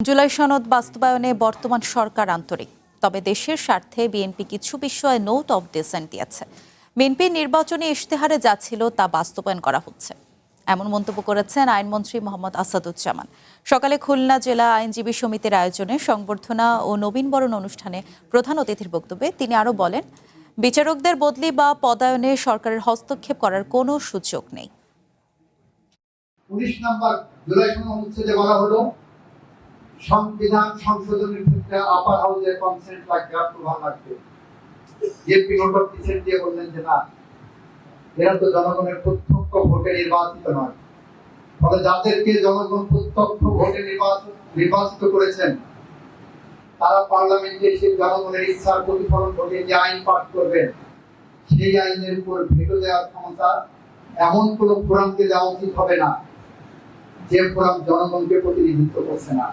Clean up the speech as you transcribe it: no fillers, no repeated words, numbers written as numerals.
জুলাই সনদ বাস্তবায়নে বর্তমান সরকার আন্তরিক, তবে দেশের স্বার্থে বিএনপি কিছু বিষয়ে নোট অব ডিসেন্ট দিয়েছে। বিএনপির নির্বাচনী ইশতেহারে যা ছিল তা বাস্তবায়ন করা হচ্ছে, এমন মন্তব্য করেছেন আইনমন্ত্রী মোহাম্মদ আসাদুজ্জামান। সকালে খুলনা জেলা আইনজীবী সমিতির আয়োজনে সংবর্ধনা ও নবীনবরণ অনুষ্ঠানে প্রধান অতিথির বক্তব্যে তিনি আরও বলেন, বিচারকদের বদলি বা পদায়নে সরকারের হস্তক্ষেপ করার কোনো সুযোগ নেই। 19 নম্বর জুলাই সনদ অনুচ্ছেদে বলা হলো, সংবিধান সংশোধনের ক্ষেত্রে আপার হাউসের কনসেন্ট লাগবে, প্রভাব লাগবে। বিএনপি নোট অফ ডিসেন্ট দিয়ে বললেন যে না, এরা তো জনগণের প্রত্যক্ষ ভোটে নির্বাচিত নয়, ফলে যাদেরকে জনগণ প্রত্যক্ষ ভোটে নির্বাচিত করেছেন তারা পার্লামেন্টে সেই জনগণের ইচ্ছার প্রতিফলন ঘটে যে আইন পাস করবেন, সেই আইনের উপর ভেটো দেওয়ার ক্ষমতা এমন কোন ফোরামকে দেওয়া উচিত হবে না যে ফোরাম জনগণকে প্রতিনিধিত্ব করছে না।